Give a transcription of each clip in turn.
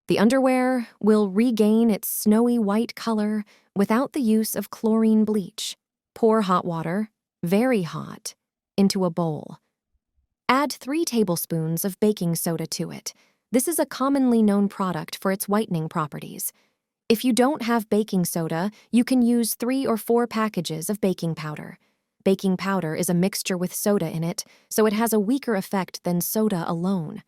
The underwear will regain its snowy white color without the use of chlorine bleach. Pour hot water, very hot, into a bowl. Add 3 tablespoons of baking soda to it. This is a commonly known product for its whitening properties. If you don't have baking soda, you can use 3 or 4 packages of baking powder. Baking powder is a mixture with soda in it, so it has a weaker effect than soda alone.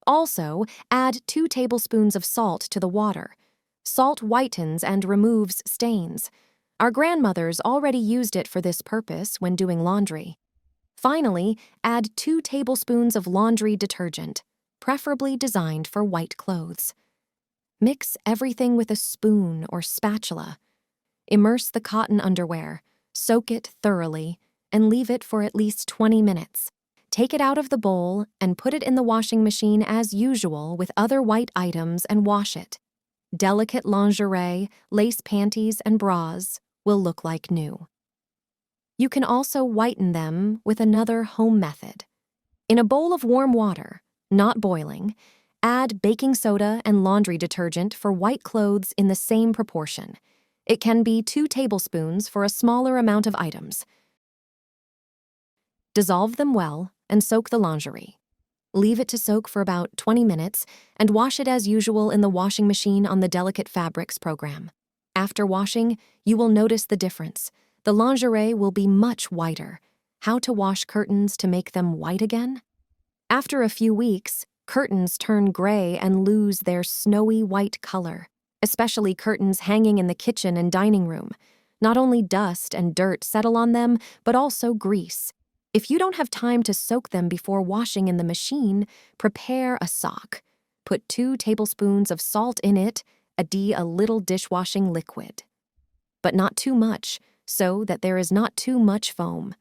Also, add 2 tablespoons of salt to the water. Salt whitens and removes stains. Our grandmothers already used it for this purpose when doing laundry. Finally, add 2 tablespoons of laundry detergent, preferably designed for white clothes. Mix everything with a spoon or spatula. Immerse the cotton underwear, soak it thoroughly, and leave it for at least 20 minutes. Take it out of the bowl and put it in the washing machine as usual with other white items and wash it. Delicate lingerie, lace panties, and bras will look like new. You can also whiten them with another home method. In a bowl of warm water, not boiling, add baking soda and laundry detergent for white clothes in the same proportion. It can be 2 tablespoons for a smaller amount of items. Dissolve them well and soak the lingerie. Leave it to soak for about 20 minutes and wash it as usual in the washing machine on the Delicate Fabrics program. After washing, you will notice the difference. The lingerie will be much whiter. How to wash curtains to make them white again? After a few weeks, curtains turn gray and lose their snowy white color, especially curtains hanging in the kitchen and dining room. Not only dust and dirt settle on them, but also grease. If you don't have time to soak them before washing in the machine, prepare a sock. Put 2 tablespoons of salt in it, add a little dishwashing liquid. But not too much, so that there is not too much foam.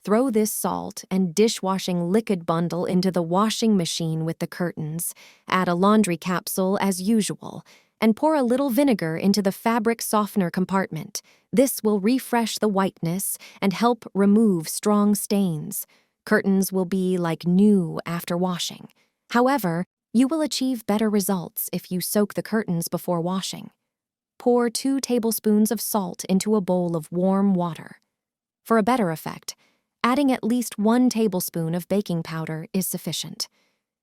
Throw this salt and dishwashing liquid bundle into the washing machine with the curtains. Add a laundry capsule as usual, and pour a little vinegar into the fabric softener compartment. This will refresh the whiteness and help remove strong stains. Curtains will be like new after washing. However, you will achieve better results if you soak the curtains before washing. Pour 2 tablespoons of salt into a bowl of warm water. For a better effect, adding at least 1 tablespoon of baking powder is sufficient.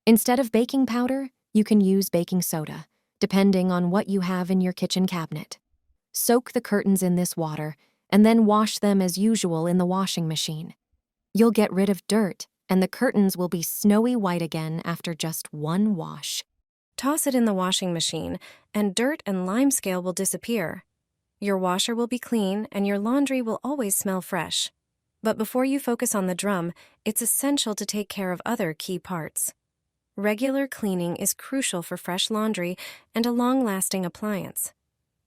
Instead of baking powder, you can use baking soda, depending on what you have in your kitchen cabinet. Soak the curtains in this water, and then wash them as usual in the washing machine. You'll get rid of dirt, and the curtains will be snowy white again after just 1 wash. Toss it in the washing machine, and dirt and limescale will disappear. Your washer will be clean, and your laundry will always smell fresh. But before you focus on the drum, it's essential to take care of other key parts. Regular cleaning is crucial for fresh laundry and a long-lasting appliance.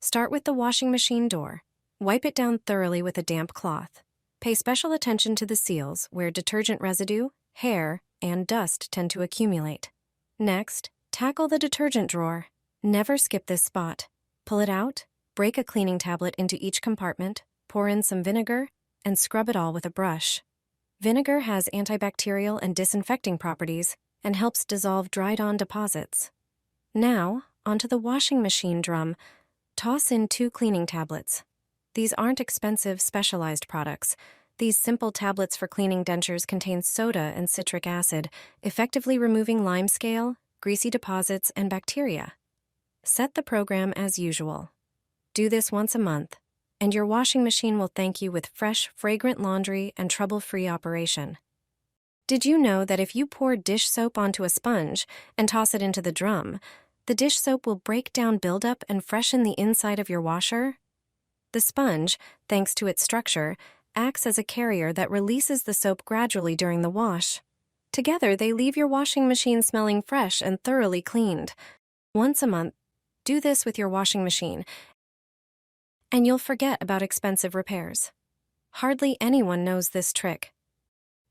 Start with the washing machine door. Wipe it down thoroughly with a damp cloth. Pay special attention to the seals where detergent residue, hair, and dust tend to accumulate. Next, tackle the detergent drawer. Never skip this spot. Pull it out, break a cleaning tablet into each compartment, pour in some vinegar, and scrub it all with a brush. Vinegar has antibacterial and disinfecting properties and helps dissolve dried-on deposits. Now, onto the washing machine drum. Toss in 2 cleaning tablets. These aren't expensive, specialized products. These simple tablets for cleaning dentures contain soda and citric acid, effectively removing limescale, greasy deposits, and bacteria. Set the program as usual. Do this once a month, and your washing machine will thank you with fresh, fragrant laundry and trouble-free operation. Did you know that if you pour dish soap onto a sponge and toss it into the drum, the dish soap will break down buildup and freshen the inside of your washer? The sponge, thanks to its structure, acts as a carrier that releases the soap gradually during the wash. Together, they leave your washing machine smelling fresh and thoroughly cleaned. Once a month, do this with your washing machine, and you'll forget about expensive repairs. Hardly anyone knows this trick.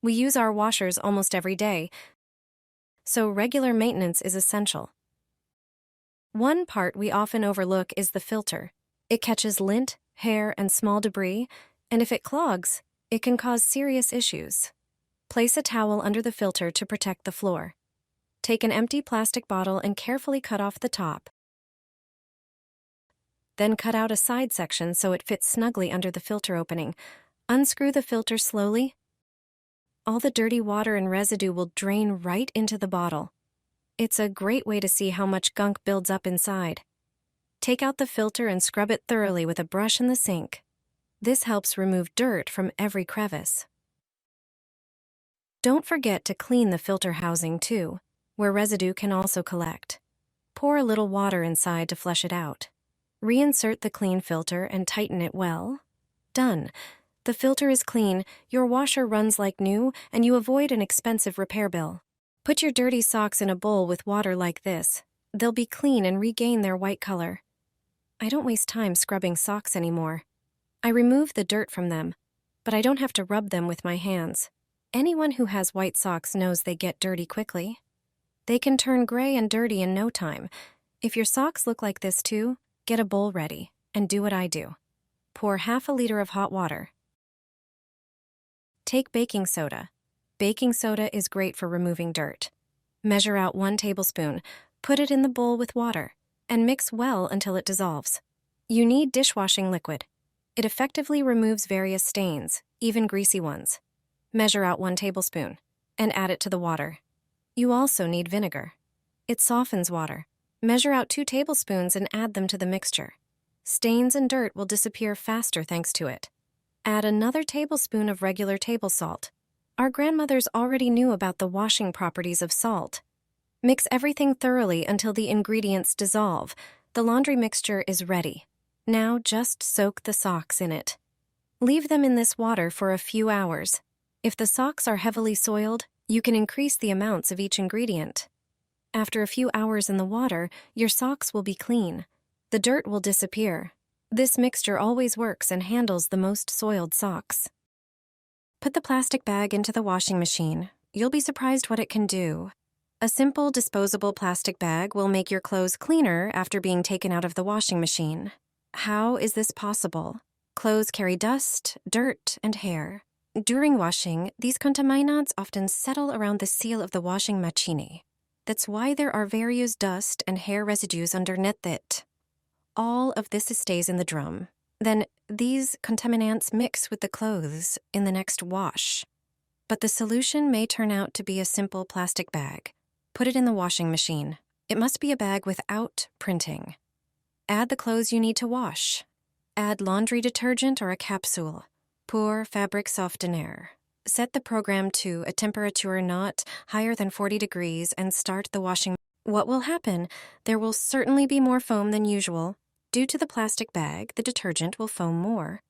We use our washers almost every day, so regular maintenance is essential. One part we often overlook is the filter. It catches lint, hair, and small debris, and if it clogs, it can cause serious issues. Place a towel under the filter to protect the floor. Take an empty plastic bottle and carefully cut off the top. Then cut out a side section so it fits snugly under the filter opening. Unscrew the filter slowly. All the dirty water and residue will drain right into the bottle. It's a great way to see how much gunk builds up inside. Take out the filter and scrub it thoroughly with a brush in the sink. This helps remove dirt from every crevice. Don't forget to clean the filter housing too, where residue can also collect. Pour a little water inside to flush it out. Reinsert the clean filter and tighten it well. Done. The filter is clean, your washer runs like new, and you avoid an expensive repair bill. Put your dirty socks in a bowl with water like this. They'll be clean and regain their white color. I don't waste time scrubbing socks anymore. I remove the dirt from them, but I don't have to rub them with my hands. Anyone who has white socks knows they get dirty quickly. They can turn gray and dirty in no time. If your socks look like this too, get a bowl ready and do what I do. Pour half a liter of hot water. Take baking soda. Baking soda is great for removing dirt. Measure out 1 tablespoon, put it in the bowl with water, and mix well until it dissolves. You need dishwashing liquid. It effectively removes various stains, even greasy ones. Measure out 1 tablespoon and add it to the water. You also need vinegar. It softens water. Measure out 2 tablespoons and add them to the mixture. Stains and dirt will disappear faster thanks to it. Add another tablespoon of regular table salt. Our grandmothers already knew about the washing properties of salt. Mix everything thoroughly until the ingredients dissolve. The laundry mixture is ready. Now just soak the socks in it. Leave them in this water for a few hours. If the socks are heavily soiled, you can increase the amounts of each ingredient. After a few hours in the water, your socks will be clean. The dirt will disappear. This mixture always works and handles the most soiled socks. Put the plastic bag into the washing machine. You'll be surprised what it can do. A simple disposable plastic bag will make your clothes cleaner after being taken out of the washing machine. How is this possible? Clothes carry dust, dirt, and hair. During washing, these contaminants often settle around the seal of the washing machine. That's why there are various dust and hair residues underneath it. All of this stays in the drum. Then these contaminants mix with the clothes in the next wash. But the solution may turn out to be a simple plastic bag. Put it in the washing machine. It must be a bag without printing. Add the clothes you need to wash. Add laundry detergent or a capsule. Pour fabric softener. Set the program to a temperature not higher than 40 degrees and start the washing. What will happen? There will certainly be more foam than usual. Due to the plastic bag, the detergent will foam more.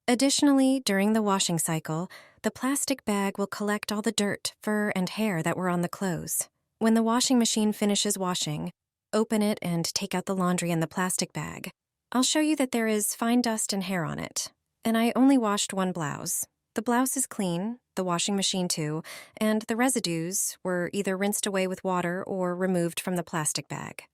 Additionally, during the washing cycle, the plastic bag will collect all the dirt, fur, and hair that were on the clothes. When the washing machine finishes washing, open it and take out the laundry in the plastic bag. I'll show you that there is fine dust and hair on it. And I only washed 1 blouse. The blouse is clean, the washing machine too, and the residues were either rinsed away with water or removed from the plastic bag.